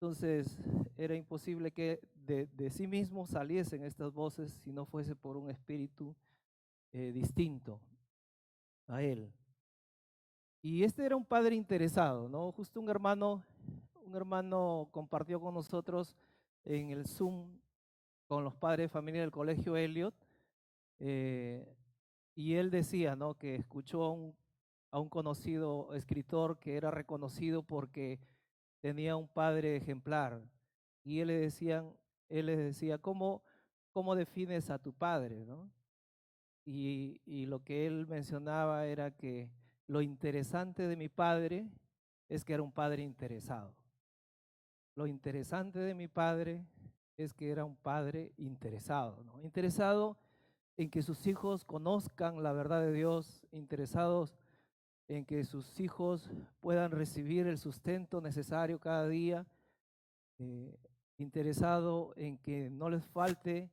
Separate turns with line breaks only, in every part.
Entonces era imposible que de sí mismo saliesen estas voces si no fuese por un espíritu distinto a él. Y este era un padre interesado, ¿no? Justo un hermano compartió con nosotros en el Zoom con los padres de familia del colegio Elliot, eh, y él decía, ¿no? Que escuchó a un conocido escritor que era reconocido porque tenía un padre ejemplar. Y él le decía, ¿cómo defines a tu padre, ¿no? Y lo que él mencionaba era que lo interesante de mi padre es que era un padre interesado. Lo interesante de mi padre es que era un padre interesado, ¿no? Interesado en que sus hijos conozcan la verdad de Dios, interesados en que sus hijos puedan recibir el sustento necesario cada día, eh, interesado en que no les falte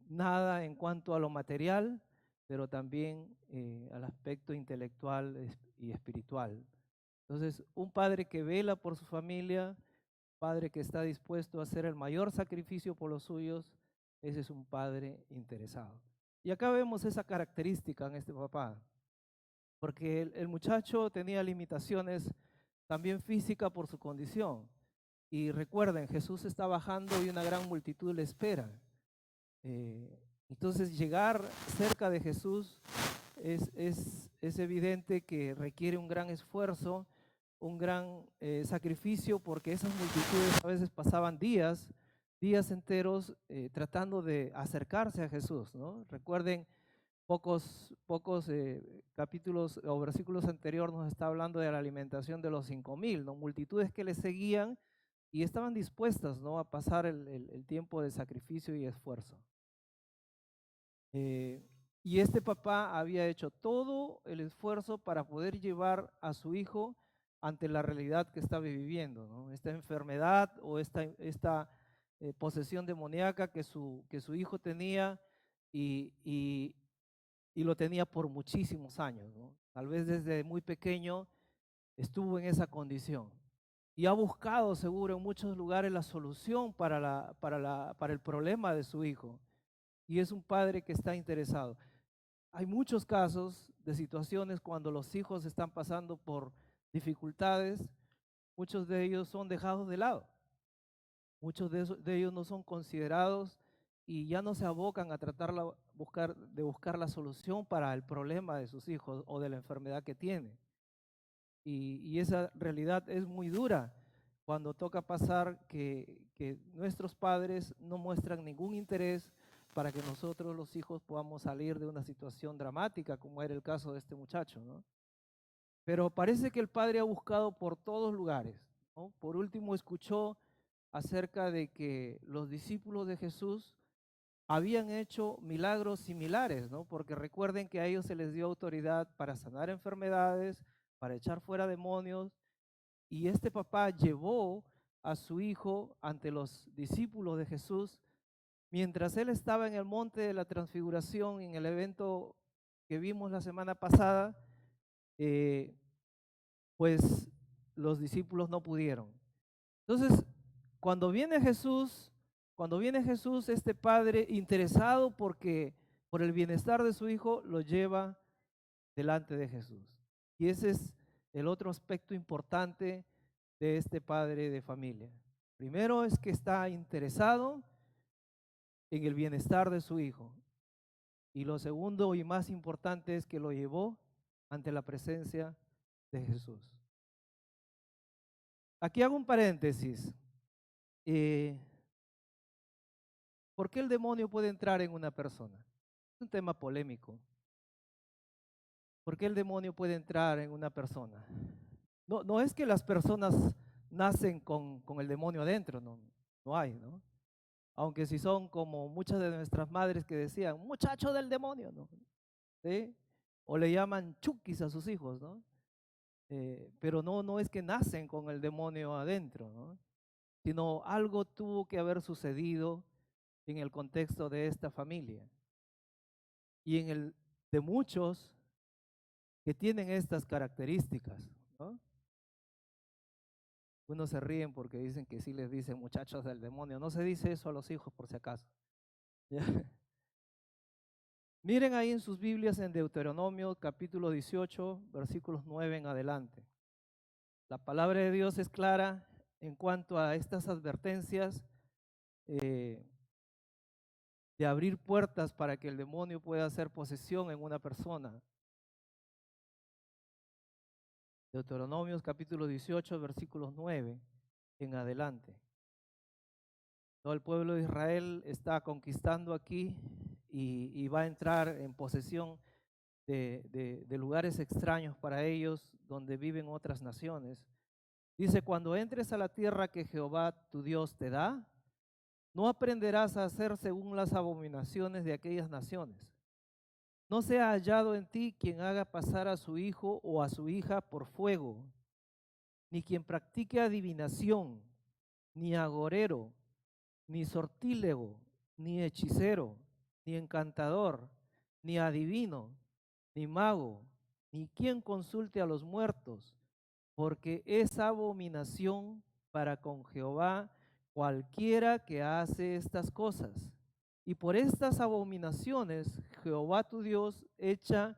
nada en cuanto a lo material, pero también al aspecto intelectual y espiritual. Entonces, un padre que vela por su familia, padre que está dispuesto a hacer el mayor sacrificio por los suyos, ese es un padre interesado. Y acá vemos esa característica en este papá, porque el muchacho tenía limitaciones también físicas por su condición. Y recuerden, Jesús está bajando y una gran multitud le espera. Entonces llegar cerca de Jesús es evidente que requiere un gran esfuerzo, un gran sacrificio, porque esas multitudes a veces pasaban días enteros tratando de acercarse a Jesús, ¿no? Recuerden, pocos capítulos o versículos anteriores nos está hablando de la alimentación de los 5.000, ¿no? Multitudes que le seguían y estaban dispuestas, ¿no? A pasar el tiempo de sacrificio y esfuerzo. Eh, y este papá había hecho todo el esfuerzo para poder llevar a su hijo ante la realidad que estaba viviendo, ¿no? Esta enfermedad o esta posesión demoníaca que su hijo tenía y, y, y lo tenía por muchísimos años, ¿no? Tal vez desde muy pequeño estuvo en esa condición y ha buscado seguro en muchos lugares la solución para el problema de su hijo. Y es un padre que está interesado. Hay muchos casos de situaciones cuando los hijos están pasando por dificultades, muchos de ellos son dejados de lado, muchos de ellos no son considerados y ya no se abocan a de buscar la solución para el problema de sus hijos o de la enfermedad que tienen. Y esa realidad es muy dura cuando toca pasar que nuestros padres no muestran ningún interés para que nosotros los hijos podamos salir de una situación dramática, como era el caso de este muchacho, ¿no? Pero parece que el padre ha buscado por todos lugares, ¿no? Por último, escuchó acerca de que los discípulos de Jesús habían hecho milagros similares, ¿no? Porque recuerden que a ellos se les dio autoridad para sanar enfermedades, para echar fuera demonios, y este papá llevó a su hijo ante los discípulos de Jesús mientras él estaba en el monte de la transfiguración, en el evento que vimos la semana pasada. eh, pues los discípulos no pudieron. Entonces, cuando viene Jesús, cuando viene Jesús, este padre interesado por el bienestar de su hijo, lo lleva delante de Jesús. Y ese es el otro aspecto importante de este padre de familia. Primero es que está interesado en el bienestar de su hijo. Y lo segundo y más importante es que lo llevó ante la presencia de Jesús. Aquí hago un paréntesis. Eh, ¿Por qué el demonio puede entrar en una persona? Es un tema polémico. ¿Por qué el demonio puede entrar en una persona? No es que las personas nacen con el demonio adentro, no hay, ¿no? Aunque si son como muchas de nuestras madres que decían, muchacho del demonio, ¿no? ¿Sí? O le llaman chukis a sus hijos, ¿no? Pero no es que nacen con el demonio adentro, ¿no? Sino algo tuvo que haber sucedido en el contexto de esta familia y en el de muchos que tienen estas características, ¿no? Unos se ríen porque dicen que sí les dicen muchachos del demonio. No se dice eso a los hijos por si acaso. ¿Ya? Miren ahí en sus Biblias en Deuteronomio capítulo 18, versículos 9 en adelante. La palabra de Dios es clara en cuanto a estas advertencias eh, de abrir puertas para que el demonio pueda hacer posesión en una persona. Deuteronomios capítulo 18, versículos 9 en adelante. Todo el pueblo de Israel está conquistando aquí y va a entrar en posesión de lugares extraños para ellos, donde viven otras naciones. Dice, cuando entres a la tierra que Jehová tu Dios te da, no aprenderás a hacer según las abominaciones de aquellas naciones. No sea hallado en ti quien haga pasar a su hijo o a su hija por fuego, ni quien practique adivinación, ni agorero, ni sortílego, ni hechicero, ni encantador, ni adivino, ni mago, ni quien consulte a los muertos, porque es abominación para con Jehová cualquiera que hace estas cosas. Y por estas abominaciones Jehová tu Dios echa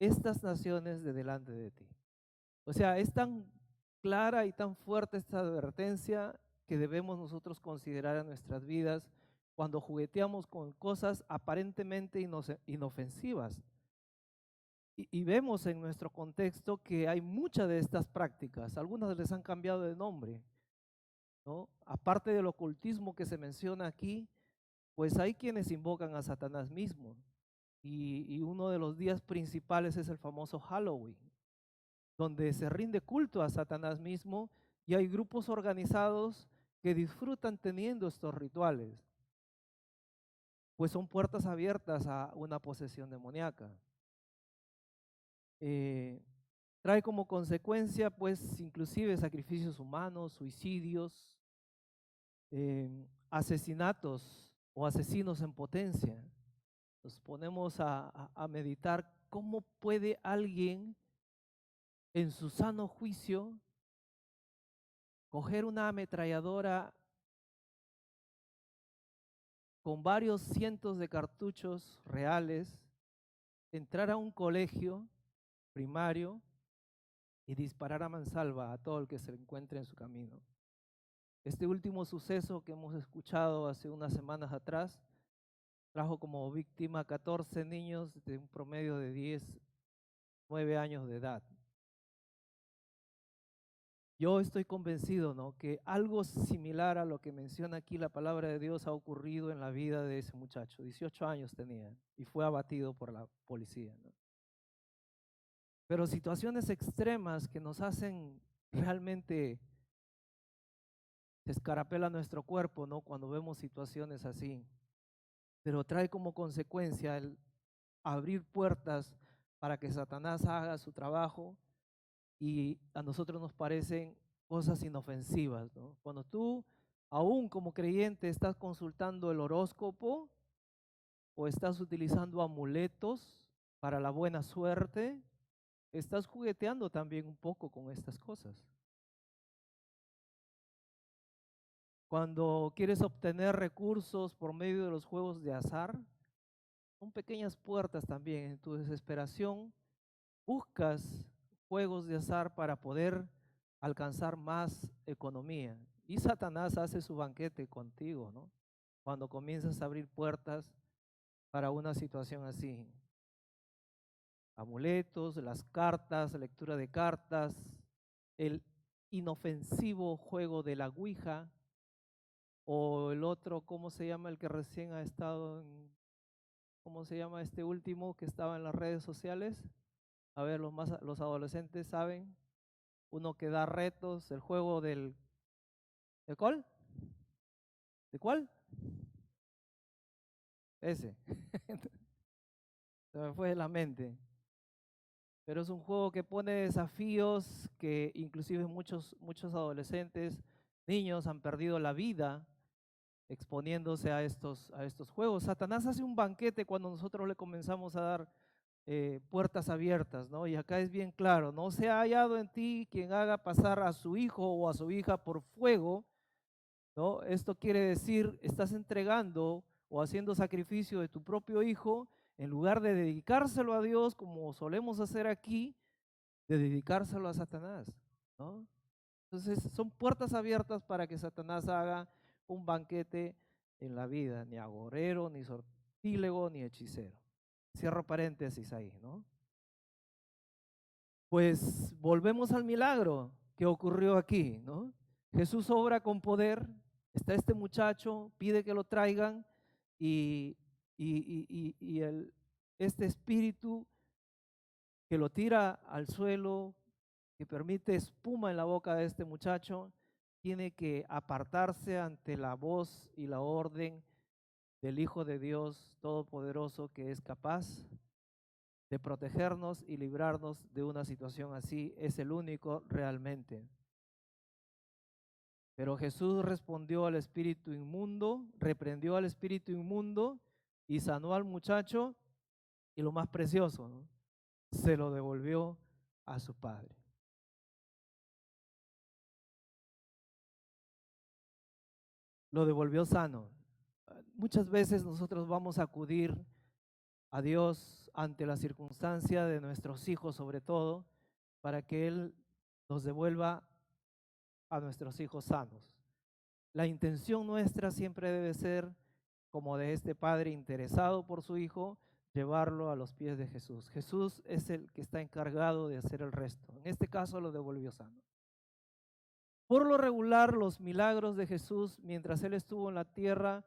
estas naciones de delante de ti. O sea, es tan clara y tan fuerte esta advertencia que debemos nosotros considerar en nuestras vidas cuando jugueteamos con cosas aparentemente inofensivas. Y vemos en nuestro contexto que hay muchas de estas prácticas, algunas les han cambiado de nombre, ¿no? Aparte del ocultismo que se menciona aquí, pues hay quienes invocan a Satanás mismo. Y uno de los días principales es el famoso Halloween, donde se rinde culto a Satanás mismo y hay grupos organizados que disfrutan teniendo estos rituales, pues son puertas abiertas a una posesión demoníaca. Trae como consecuencia, pues, inclusive sacrificios humanos, suicidios, asesinatos o asesinos en potencia. Nos ponemos a meditar cómo puede alguien en su sano juicio coger una ametralladora con varios cientos de cartuchos reales, entrar a un colegio primario y disparar a mansalva a todo el que se encuentre en su camino. Este último suceso que hemos escuchado hace unas semanas atrás trajo como víctima a 14 niños de un promedio de 10, 9 años de edad. Yo estoy convencido, ¿no?, que algo similar a lo que menciona aquí la palabra de Dios ha ocurrido en la vida de ese muchacho. 18 años tenía y fue abatido por la policía, ¿no? Pero situaciones extremas que nos hacen realmente se escarapela nuestro cuerpo, ¿no?, cuando vemos situaciones así. Pero trae como consecuencia el abrir puertas para que Satanás haga su trabajo y a nosotros nos parecen cosas inofensivas, ¿no? Cuando tú, aún como creyente, estás consultando el horóscopo o estás utilizando amuletos para la buena suerte, estás jugueteando también un poco con estas cosas. Cuando quieres obtener recursos por medio de los juegos de azar, son pequeñas puertas también. En tu desesperación, buscas juegos de azar para poder alcanzar más economía. Y Satanás hace su banquete contigo, ¿no? Cuando comienzas a abrir puertas para una situación así. Amuletos, las cartas, lectura de cartas, el inofensivo juego de la Ouija, o el otro, ¿cómo se llama? El que recién ha estado en, ¿cómo se llama este último que estaba en las redes sociales? A ver, los adolescentes saben, uno que da retos, el juego ¿de cuál? ¿De cuál? Ese. Se me fue de la mente. Pero es un juego que pone desafíos que inclusive muchos adolescentes, niños han perdido la vida exponiéndose a estos juegos. Satanás hace un banquete cuando nosotros le comenzamos a dar puertas abiertas, ¿no? Y acá es bien claro, no se ha hallado en ti quien haga pasar a su hijo o a su hija por fuego, ¿no? Esto quiere decir, estás entregando o haciendo sacrificio de tu propio hijo, en lugar de dedicárselo a Dios, como solemos hacer aquí, de dedicárselo a Satanás, ¿no? Entonces son puertas abiertas para que Satanás haga un banquete en la vida, ni agorero, ni sortílego, ni hechicero. Cierro paréntesis ahí, ¿no? Pues volvemos al milagro que ocurrió aquí, ¿no? Jesús obra con poder, está este muchacho, pide que lo traigan y, este espíritu que lo tira al suelo, que permite espuma en la boca de este muchacho, tiene que apartarse ante la voz y la orden del Hijo de Dios Todopoderoso, que es capaz de protegernos y librarnos de una situación así. Es el único realmente. Pero Jesús respondió al espíritu inmundo, reprendió al espíritu inmundo y sanó al muchacho, y lo más precioso, ¿no? Se lo devolvió a su padre. Lo devolvió sano. Muchas veces nosotros vamos a acudir a Dios ante la circunstancia de nuestros hijos, sobre todo, para que Él nos devuelva a nuestros hijos sanos. La intención nuestra siempre debe ser, como de este padre interesado por su hijo, llevarlo a los pies de Jesús. Jesús es el que está encargado de hacer el resto. En este caso lo devolvió sano. Por lo regular, los milagros de Jesús mientras Él estuvo en la tierra,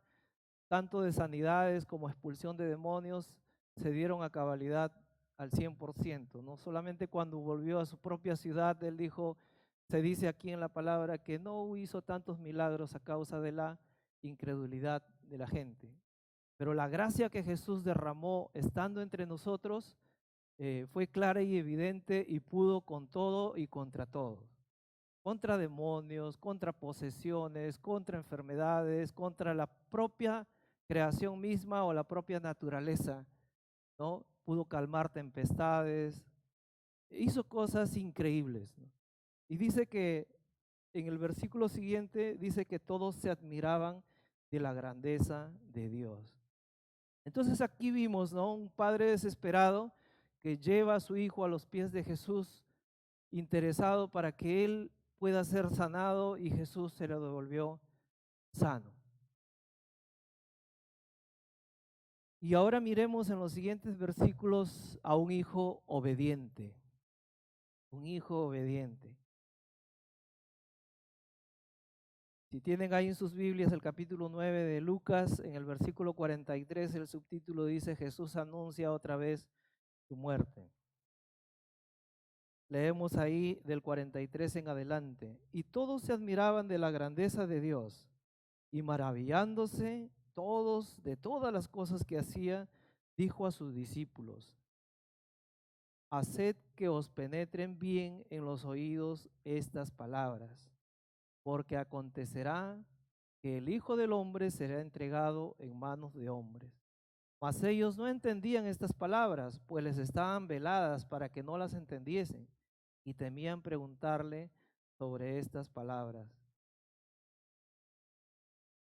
tanto de sanidades como expulsión de demonios, se dieron a cabalidad al 100%. No solamente cuando volvió a su propia ciudad, Él dijo, se dice aquí en la palabra que no hizo tantos milagros a causa de la incredulidad de la gente. Pero la gracia que Jesús derramó estando entre nosotros fue clara y evidente y pudo con todo y contra todo. Contra demonios, contra posesiones, contra enfermedades, contra la propia creación misma o la propia naturaleza, ¿no? Pudo calmar tempestades, hizo cosas increíbles, ¿no? Y dice que en el versículo siguiente, dice que todos se admiraban de la grandeza de Dios. Entonces aquí vimos, ¿no? Un padre desesperado que lleva a su hijo a los pies de Jesús, interesado para que él pueda ser sanado, y Jesús se lo devolvió sano. Y ahora miremos en los siguientes versículos a un hijo obediente, un hijo obediente. Si tienen ahí en sus Biblias el capítulo 9 de Lucas, en el versículo 43, el subtítulo dice: Jesús anuncia otra vez su muerte. Leemos ahí del 43 en adelante. Y todos se admiraban de la grandeza de Dios, y maravillándose todos de todas las cosas que hacía, dijo a sus discípulos: haced que os penetren bien en los oídos estas palabras, porque acontecerá que el Hijo del Hombre será entregado en manos de hombres. Mas ellos no entendían estas palabras, pues les estaban veladas para que no las entendiesen, y temían preguntarle sobre estas palabras.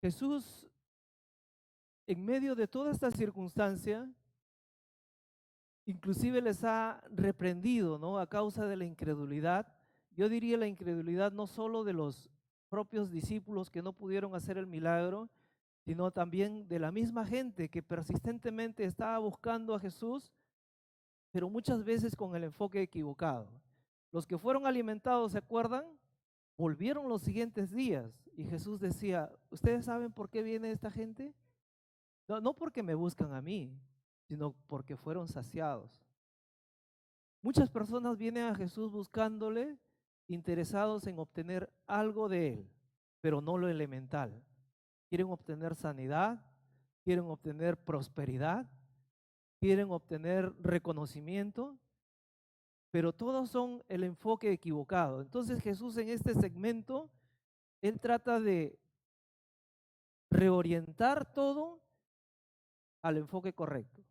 Jesús, en medio de toda esta circunstancia, inclusive les ha reprendido, ¿no? A causa de la incredulidad. Yo diría la incredulidad no solo de los propios discípulos que no pudieron hacer el milagro, sino también de la misma gente que persistentemente estaba buscando a Jesús, pero muchas veces con el enfoque equivocado. Los que fueron alimentados, ¿se acuerdan? Volvieron los siguientes días y Jesús decía: ¿ustedes saben por qué viene esta gente? No, no porque me buscan a mí, sino porque fueron saciados. Muchas personas vienen a Jesús buscándole, interesados en obtener algo de Él, pero no lo elemental. Quieren obtener sanidad, quieren obtener prosperidad, quieren obtener reconocimiento, pero todos son el enfoque equivocado. Entonces Jesús, en este segmento, Él trata de reorientar todo al enfoque correcto.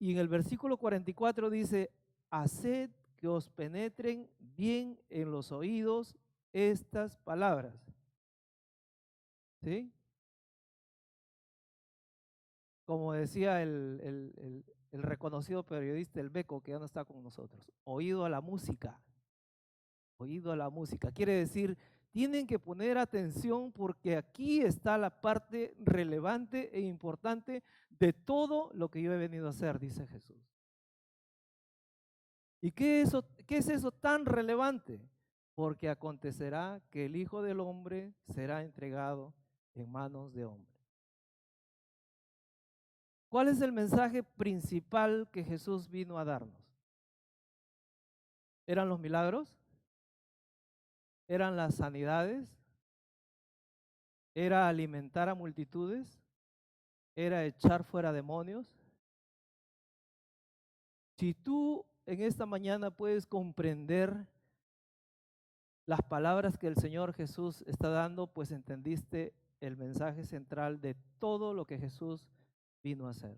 Y en el versículo 44 dice, haced que os penetren bien en los oídos estas palabras. ¿Sí? Como decía el reconocido periodista, el Beco, que ya no está con nosotros, oído a la música, oído a la música. Quiere decir, tienen que poner atención porque aquí está la parte relevante e importante de todo lo que yo he venido a hacer, dice Jesús. ¿Y qué es eso tan relevante? Porque acontecerá que el Hijo del Hombre será entregado en manos de hombres. ¿Cuál es el mensaje principal que Jesús vino a darnos? ¿Eran los milagros? ¿Eran las sanidades? ¿Era alimentar a multitudes? ¿Era echar fuera demonios? Si tú en esta mañana puedes comprender las palabras que el Señor Jesús está dando, pues entendiste el mensaje central de todo lo que Jesús vino a hacer.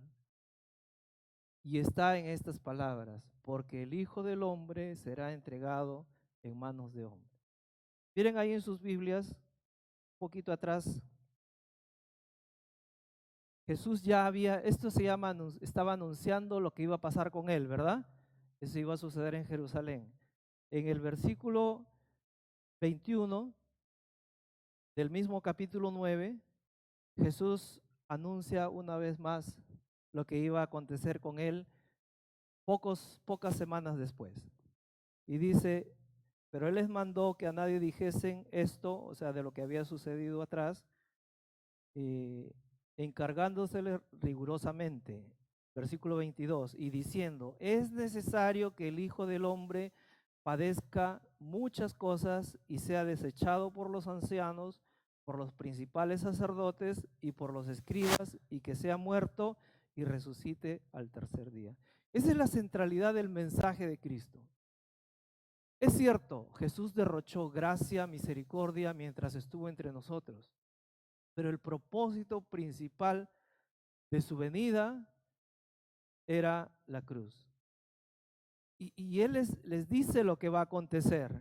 Y está en estas palabras, porque el Hijo del Hombre será entregado en manos de hombres. Miren ahí en sus Biblias, un poquito atrás, Jesús ya había, esto se llama, estaba anunciando lo que iba a pasar con él, ¿verdad? Eso iba a suceder en Jerusalén. En el versículo 21 del mismo capítulo 9, Jesús anuncia una vez más lo que iba a acontecer con él pocas semanas después. Y dice, pero él les mandó que a nadie dijesen esto, o sea, de lo que había sucedido atrás, encargándosele rigurosamente. Versículo 22, y diciendo, es necesario que el Hijo del Hombre padezca muchas cosas y sea desechado por los ancianos, por los principales sacerdotes y por los escribas, y que sea muerto y resucite al tercer día. Esa es la centralidad del mensaje de Cristo. Es cierto, Jesús derrochó gracia, misericordia mientras estuvo entre nosotros, pero el propósito principal de su venida era la cruz. Y Él les dice lo que va a acontecer,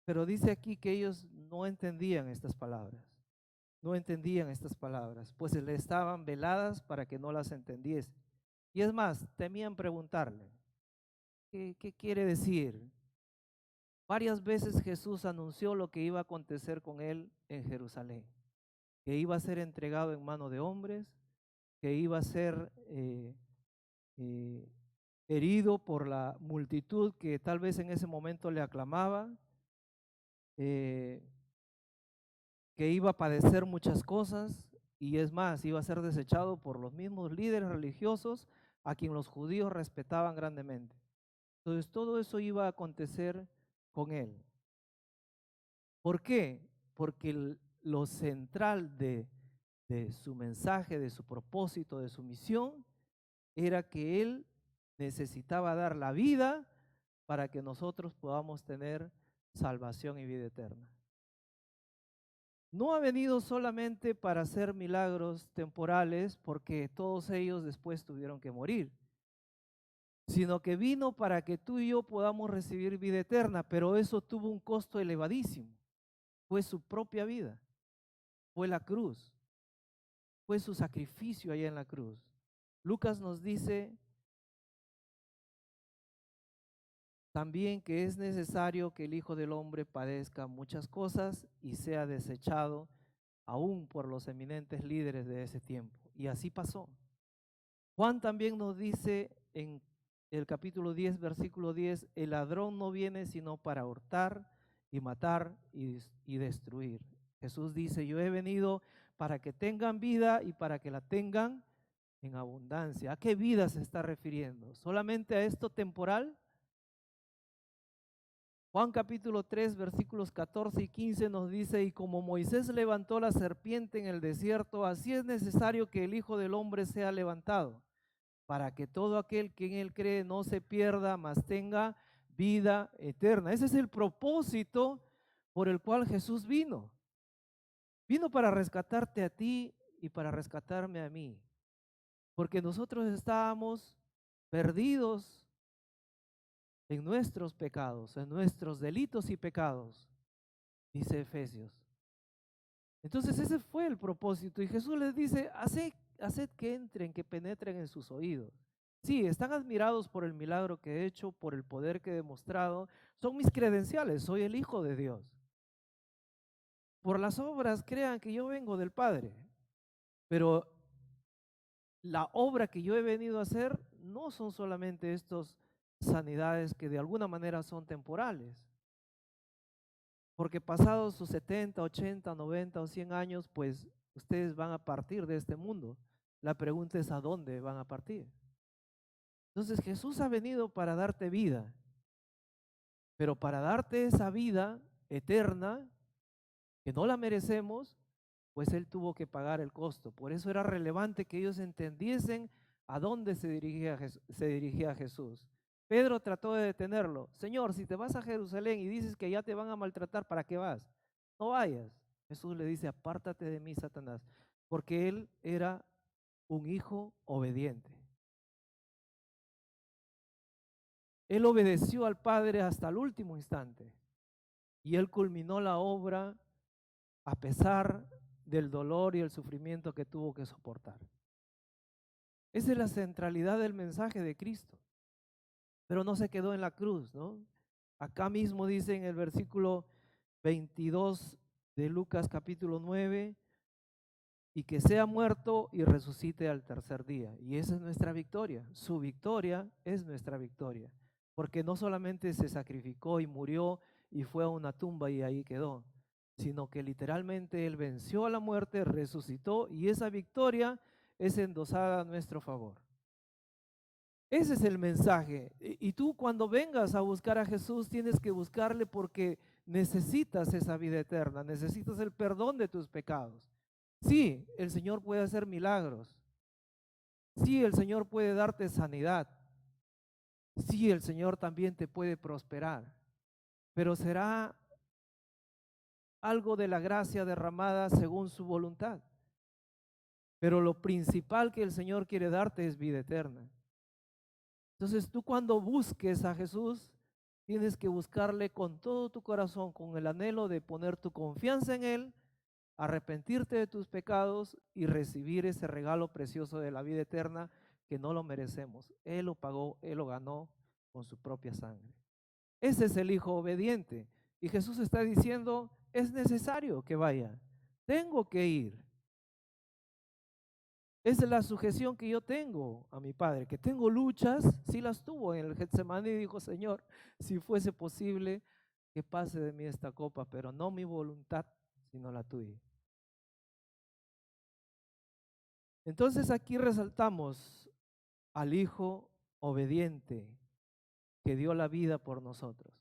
pero dice aquí que ellos no entendían estas palabras, no entendían estas palabras, pues le estaban veladas para que no las entendiesen. Y es más, temían preguntarle, ¿qué quiere decir? Varias veces Jesús anunció lo que iba a acontecer con él en Jerusalén, que iba a ser entregado en mano de hombres, que iba a ser eh, herido por la multitud que tal vez en ese momento le aclamaba, eh, que iba a padecer muchas cosas y es más, iba a ser desechado por los mismos líderes religiosos a quien los judíos respetaban grandemente. Entonces todo eso iba a acontecer con él. ¿Por qué? Porque lo central de su mensaje, de su propósito, de su misión, era que él necesitaba dar la vida para que nosotros podamos tener salvación y vida eterna. No ha venido solamente para hacer milagros temporales, porque todos ellos después tuvieron que morir, sino que vino para que tú y yo podamos recibir vida eterna, pero eso tuvo un costo elevadísimo. Fue su propia vida, fue la cruz, fue su sacrificio allá en la cruz. Lucas nos dice también que es necesario que el Hijo del Hombre padezca muchas cosas y sea desechado aún por los eminentes líderes de ese tiempo. Y así pasó. Juan también nos dice en el capítulo 10, versículo 10, el ladrón no viene sino para hurtar y matar y destruir. Jesús dice, yo he venido para que tengan vida y para que la tengan en abundancia. ¿A qué vida se está refiriendo? ¿Solamente a esto temporal? Juan capítulo 3, versículos 14 y 15 nos dice, y como Moisés levantó la serpiente en el desierto, así es necesario que el Hijo del Hombre sea levantado, para que todo aquel que en él cree no se pierda, mas tenga vida eterna. Ese es el propósito por el cual Jesús vino. Vino para rescatarte a ti y para rescatarme a mí, porque nosotros estábamos perdidos en nuestros pecados, en nuestros delitos y pecados, dice Efesios. Entonces ese fue el propósito y Jesús les dice, haced que entren, que penetren en sus oídos. Sí, están admirados por el milagro que he hecho, por el poder que he demostrado, son mis credenciales, soy el Hijo de Dios. Por las obras crean que yo vengo del Padre, pero la obra que yo he venido a hacer no son solamente estas sanidades que de alguna manera son temporales, porque pasados sus 70, 80, 90 o 100 años, pues ustedes van a partir de este mundo. La pregunta es a dónde van a partir. Entonces Jesús ha venido para darte vida, pero para darte esa vida eterna, que no la merecemos, pues Él tuvo que pagar el costo. Por eso era relevante que ellos entendiesen a dónde se dirigía Jesús. Pedro trató de detenerlo. Señor, si te vas a Jerusalén y dices que ya te van a maltratar, ¿para qué vas? No vayas. Jesús le dice, apártate de mí, Satanás, porque Él era un hijo obediente. Él obedeció al Padre hasta el último instante y Él culminó la obra a pesar del dolor y el sufrimiento que tuvo que soportar. Esa es la centralidad del mensaje de Cristo. Pero no se quedó en la cruz, ¿no? Acá mismo dice en el versículo 22 de Lucas capítulo 9, y que sea muerto y resucite al tercer día. Y esa es nuestra victoria. Su victoria es nuestra victoria. Porque no solamente se sacrificó y murió y fue a una tumba y ahí quedó, sino que literalmente Él venció a la muerte, resucitó y esa victoria es endosada a nuestro favor. Ese es el mensaje. Y tú cuando vengas a buscar a Jesús tienes que buscarle porque necesitas esa vida eterna, necesitas el perdón de tus pecados. Sí, el Señor puede hacer milagros. Sí, el Señor puede darte sanidad. Sí, el Señor también te puede prosperar. Pero será algo de la gracia derramada según su voluntad. Pero lo principal que el Señor quiere darte es vida eterna. Entonces tú cuando busques a Jesús, tienes que buscarle con todo tu corazón, con el anhelo de poner tu confianza en Él, arrepentirte de tus pecados y recibir ese regalo precioso de la vida eterna que no lo merecemos. Él lo pagó, Él lo ganó con su propia sangre. Ese es el Hijo obediente. Y Jesús está diciendo, es necesario que vaya, tengo que ir. Esa es la sujeción que yo tengo a mi Padre, que tengo luchas, sí las tuvo en el Getsemaní y dijo, Señor, si fuese posible que pase de mí esta copa, pero no mi voluntad, sino la tuya. Entonces aquí resaltamos al Hijo obediente que dio la vida por nosotros.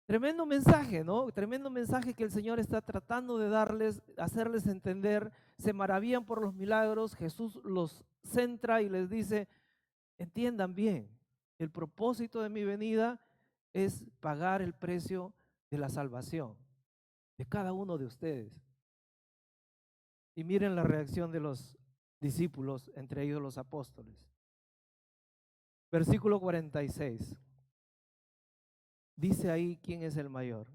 Tremendo mensaje, ¿no? Tremendo mensaje que el Señor está tratando de darles, hacerles entender. Se maravillan por los milagros. Jesús los centra y les dice, entiendan bien, el propósito de mi venida es pagar el precio de la salvación de cada uno de ustedes. Y miren la reacción de los discípulos, entre ellos los apóstoles. Versículo 46. Dice ahí quién es el mayor.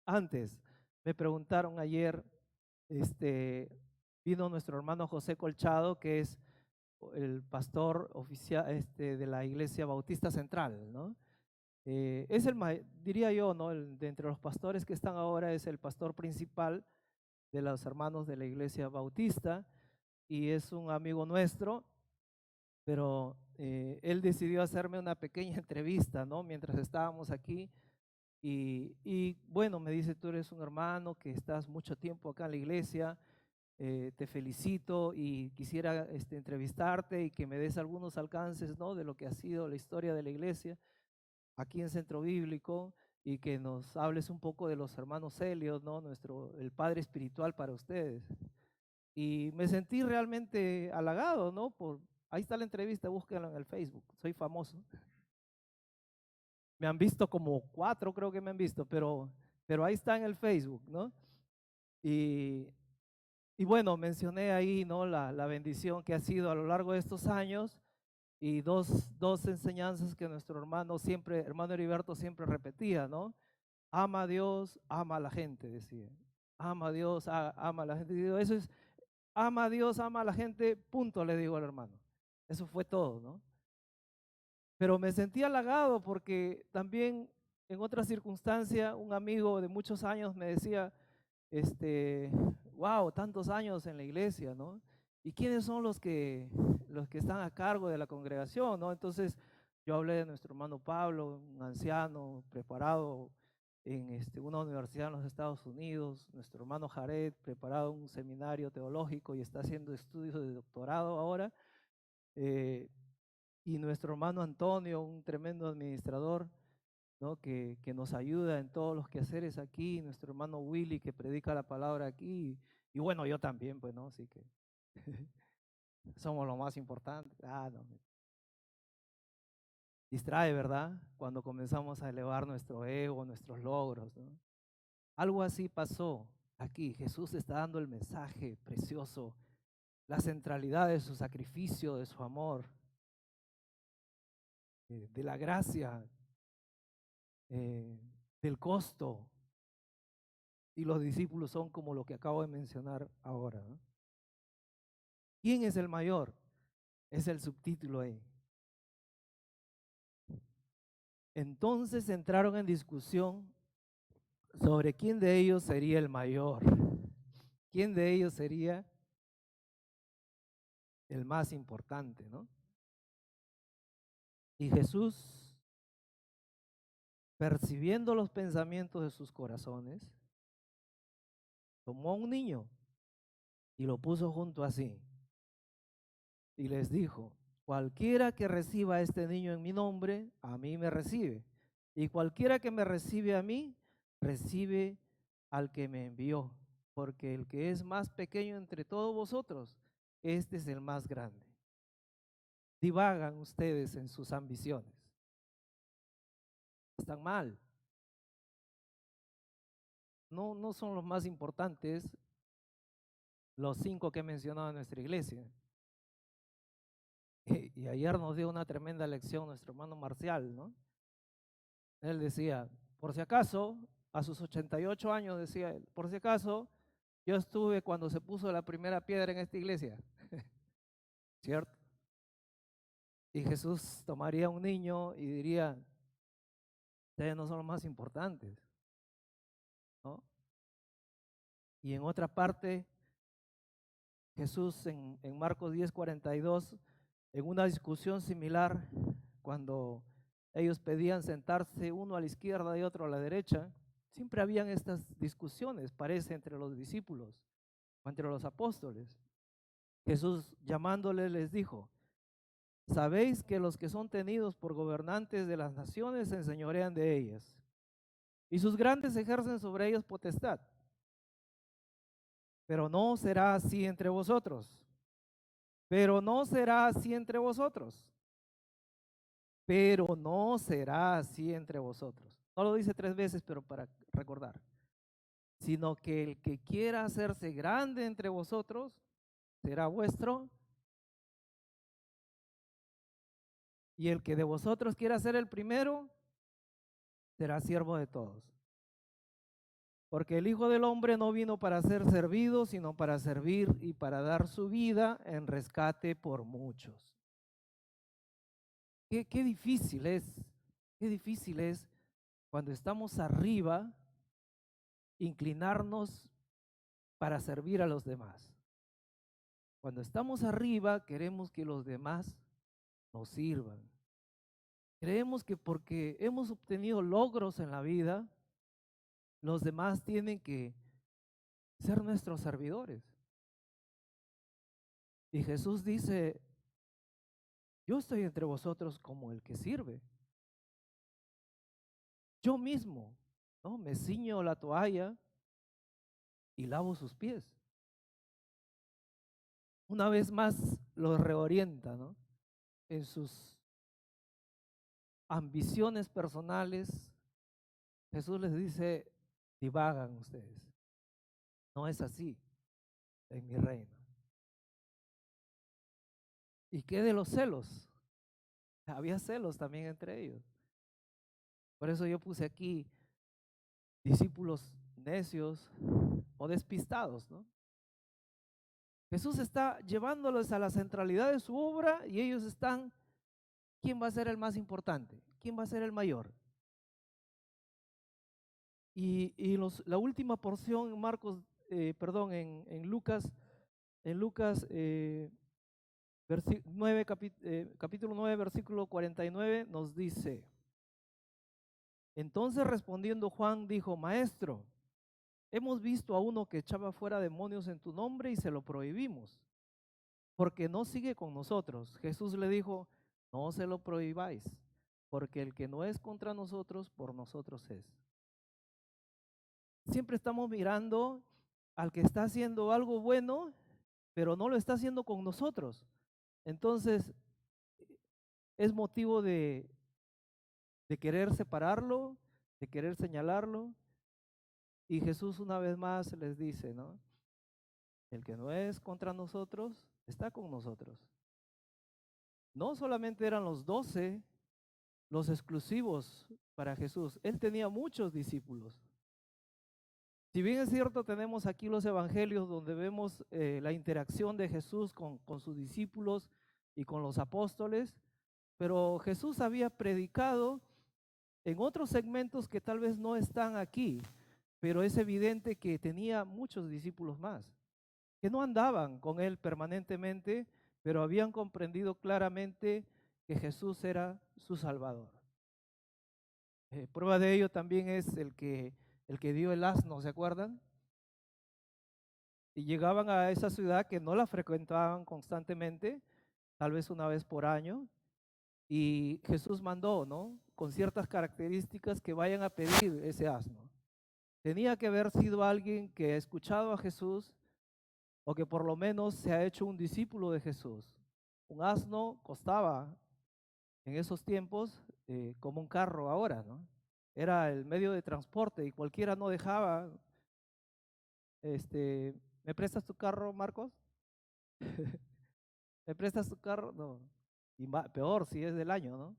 Antes, me preguntaron ayer, vino nuestro hermano José Colchado, que es el pastor oficial de la Iglesia Bautista Central, ¿no? Es diría yo, ¿no? De entre los pastores que están ahora es el pastor principal de los hermanos de la Iglesia Bautista y es un amigo nuestro, pero él decidió hacerme una pequeña entrevista, ¿no? Mientras estábamos aquí y bueno, me dice, tú eres un hermano que estás mucho tiempo acá en la iglesia, te felicito y quisiera entrevistarte y que me des algunos alcances, ¿no? De lo que ha sido la historia de la iglesia aquí en Centro Bíblico y que nos hables un poco de los hermanos Helios, ¿no? El padre espiritual para ustedes. Y me sentí realmente halagado, ¿no? Ahí está la entrevista, búsquenla en el Facebook, soy famoso. Me han visto como 4, creo que me han visto, pero ahí está en el Facebook, ¿no? Y, y bueno, mencioné ahí, ¿no? La bendición que ha sido a lo largo de estos años y dos enseñanzas que nuestro hermano Heriberto siempre repetía, ¿no? Ama a Dios, ama a la gente, decía. Ama a Dios, ama a la gente. Digo, eso es, ama a Dios, ama a la gente, punto, le digo al hermano. Eso fue todo, ¿no? Pero me sentí halagado porque también en otra circunstancia un amigo de muchos años me decía, wow, tantos años en la iglesia, ¿no? ¿Y quiénes son los que están a cargo de la congregación, ¿no? Entonces yo hablé de nuestro hermano Pablo, un anciano preparado en una universidad en los Estados Unidos, nuestro hermano Jared, preparado en un seminario teológico y está haciendo estudios de doctorado ahora, eh, y nuestro hermano Antonio, un tremendo administrador, ¿no? que nos ayuda en todos los quehaceres aquí, nuestro hermano Willy que predica la palabra aquí, y bueno, yo también, pues, ¿no? Así que somos lo más importante. No, distrae, ¿verdad? Cuando comenzamos a elevar nuestro ego, nuestros logros, ¿no? Algo así pasó aquí. Jesús está dando el mensaje precioso, la centralidad de su sacrificio, de su amor, de la gracia, eh, del costo. Y los discípulos son como lo que acabo de mencionar ahora, ¿no? ¿Quién es el mayor? Es el subtítulo ahí. Entonces entraron en discusión sobre quién de ellos sería el mayor, quién de ellos sería el más importante, ¿no? Y Jesús, percibiendo los pensamientos de sus corazones, tomó a un niño y lo puso junto a sí y les dijo, cualquiera que reciba a este niño en mi nombre, a mí me recibe. Y cualquiera que me recibe a mí, recibe al que me envió. Porque el que es más pequeño entre todos vosotros, este es el más grande. Divagan ustedes en sus ambiciones. Están mal. No son los más importantes los 5 que he mencionado en nuestra iglesia. Y ayer nos dio una tremenda lección nuestro hermano Marcial, ¿no? Él decía, por si acaso, a sus 88 años decía él, por si acaso, yo estuve cuando se puso la primera piedra en esta iglesia, ¿cierto? Y Jesús tomaría un niño y diría, ustedes no son los más importantes, ¿no? Y en otra parte, Jesús en Marcos 10:42, en una discusión similar, cuando ellos pedían sentarse uno a la izquierda y otro a la derecha, siempre habían estas discusiones, parece, entre los discípulos o entre los apóstoles. Jesús llamándole les dijo, sabéis que los que son tenidos por gobernantes de las naciones se enseñorean de ellas, y sus grandes ejercen sobre ellos potestad. Pero no será así entre vosotros. Pero no será así entre vosotros. Pero no será así entre vosotros. No lo dice 3 veces, pero para recordar. Sino que el que quiera hacerse grande entre vosotros será vuestro, y el que de vosotros quiera ser el primero será siervo de todos. Porque el Hijo del Hombre no vino para ser servido, sino para servir y para dar su vida en rescate por muchos. Qué difícil es cuando estamos arriba inclinarnos para servir a los demás. Cuando estamos arriba queremos que los demás nos sirvan. Creemos que porque hemos obtenido logros en la vida, los demás tienen que ser nuestros servidores. Y Jesús dice, yo estoy entre vosotros como el que sirve. Yo mismo, ¿no? Me ciño la toalla y lavo sus pies. Una vez más los reorienta, ¿no? En sus ambiciones personales. Jesús les dice, divagan ustedes. No es así en mi reino. ¿Y qué de los celos? Había celos también entre ellos. Por eso yo puse aquí discípulos necios o despistados, ¿no? Jesús está llevándolos a la centralidad de su obra y ellos están, ¿quién va a ser el más importante? ¿Quién va a ser el mayor? La última porción en Marcos, perdón, en Lucas 9, capítulo 9, versículo 49, nos dice, entonces respondiendo Juan dijo, Maestro, hemos visto a uno que echaba fuera demonios en tu nombre y se lo prohibimos, porque no sigue con nosotros. Jesús le dijo, no se lo prohibáis, porque el que no es contra nosotros, por nosotros es. Siempre estamos mirando al que está haciendo algo bueno, pero no lo está haciendo con nosotros. Entonces, es motivo de querer separarlo, de querer señalarlo. Y Jesús una vez más les dice, ¿no? El que no es contra nosotros, está con nosotros. No solamente eran los 12 los exclusivos para Jesús, Él tenía muchos discípulos. Si bien es cierto, tenemos aquí los evangelios donde vemos la interacción de Jesús con sus discípulos y con los apóstoles, pero Jesús había predicado en otros segmentos que tal vez no están aquí, pero es evidente que tenía muchos discípulos más, que no andaban con él permanentemente, pero habían comprendido claramente que Jesús era su Salvador. Prueba de ello también es el que dio el asno, ¿se acuerdan? Y llegaban a esa ciudad que no la frecuentaban constantemente, tal vez una vez por año, y Jesús mandó, ¿no? Con ciertas características que vayan a pedir ese asno. Tenía que haber sido alguien que ha escuchado a Jesús o que por lo menos se ha hecho un discípulo de Jesús. Un asno costaba en esos tiempos como un carro ahora, ¿no? Era el medio de transporte y cualquiera no dejaba, ¿me prestas tu carro, Marcos? ¿Me prestas tu carro? No. Y peor si es del año, ¿no?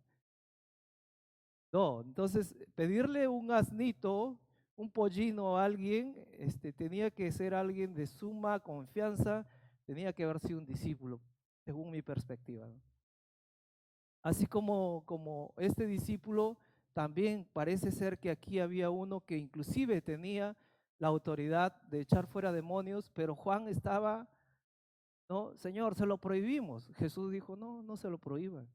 No, entonces pedirle un asnito, un pollino a alguien, tenía que ser alguien de suma confianza, tenía que haber sido un discípulo, según mi perspectiva, ¿no? Así como este discípulo, también parece ser que aquí había uno que inclusive tenía la autoridad de echar fuera demonios, pero Juan estaba, no, Señor, se lo prohibimos. Jesús dijo, no, no se lo prohíban.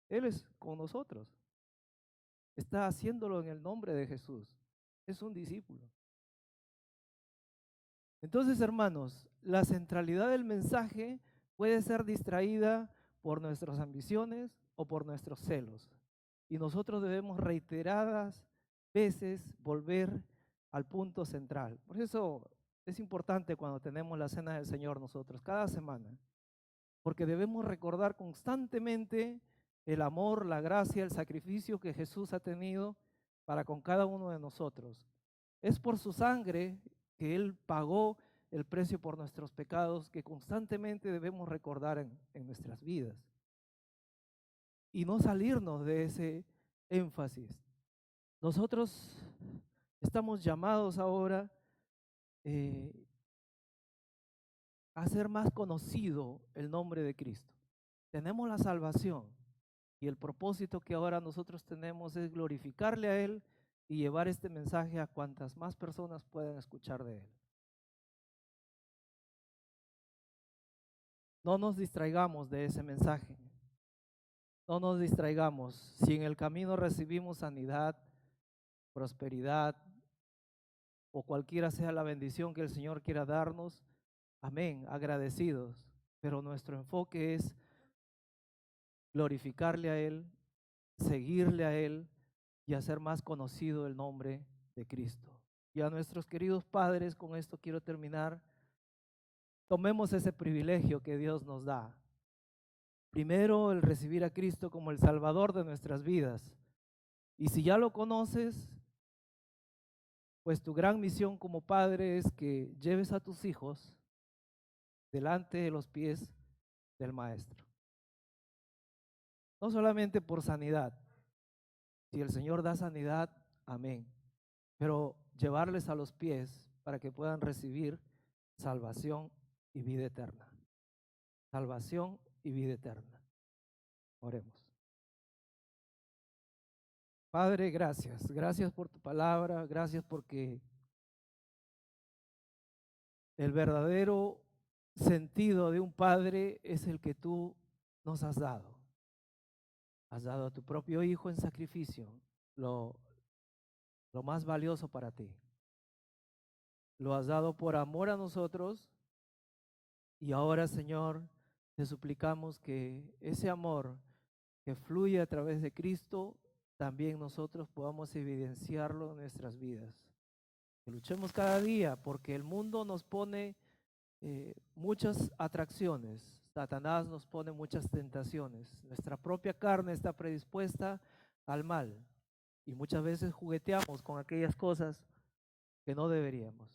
Él es con nosotros. Está haciéndolo en el nombre de Jesús. Es un discípulo. Entonces, hermanos, la centralidad del mensaje puede ser distraída por nuestras ambiciones o por nuestros celos. Y nosotros debemos reiteradas veces volver al punto central. Por eso es importante cuando tenemos la cena del Señor nosotros, cada semana, porque debemos recordar constantemente el amor, la gracia, el sacrificio que Jesús ha tenido para con cada uno de nosotros. Es por su sangre que Él pagó el precio por nuestros pecados que constantemente debemos recordar en nuestras vidas y no salirnos de ese énfasis. Nosotros estamos llamados ahora eh, a hacer más conocido el nombre de Cristo. Tenemos la salvación y el propósito que ahora nosotros tenemos es glorificarle a Él y llevar este mensaje a cuantas más personas puedan escuchar de Él. No nos distraigamos de ese mensaje. No nos distraigamos. Si en el camino recibimos sanidad, prosperidad o cualquiera sea la bendición que el Señor quiera darnos, amén, agradecidos. Pero nuestro enfoque es glorificarle a Él, seguirle a Él y hacer más conocido el nombre de Cristo. Y a nuestros queridos padres, con esto quiero terminar, tomemos ese privilegio que Dios nos da. Primero, el recibir a Cristo como el Salvador de nuestras vidas. Y si ya lo conoces, pues tu gran misión como padre es que lleves a tus hijos delante de los pies del Maestro. no solamente por sanidad. Si el Señor da sanidad, amén. Pero llevarles a los pies para que puedan recibir salvación y vida eterna. Salvación y vida eterna. Oremos. Padre, gracias. Gracias por tu palabra. Gracias porque el verdadero sentido de un padre es el que tú nos has dado. Has dado a tu propio hijo en sacrificio, lo, lo más valioso para ti. Lo has dado por amor a nosotros y ahora, Señor, te suplicamos que ese amor que fluye a través de Cristo, también nosotros podamos evidenciarlo en nuestras vidas. Que luchemos cada día porque el mundo nos pone muchas atracciones, Satanás nos pone muchas tentaciones, nuestra propia carne está predispuesta al mal y muchas veces jugueteamos con aquellas cosas que no deberíamos.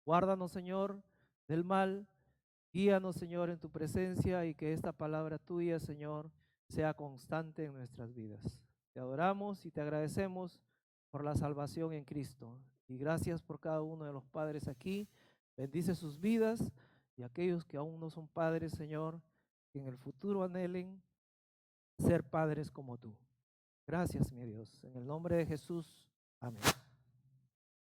Guárdanos, Señor, del mal, guíanos, Señor, en tu presencia y que esta palabra tuya, Señor, sea constante en nuestras vidas. Te adoramos y te agradecemos por la salvación en Cristo. Y gracias por cada uno de los padres aquí. Bendice sus vidas y aquellos que aún no son padres, Señor, que en el futuro anhelen ser padres como tú. Gracias, mi Dios. En el nombre de Jesús. Amén.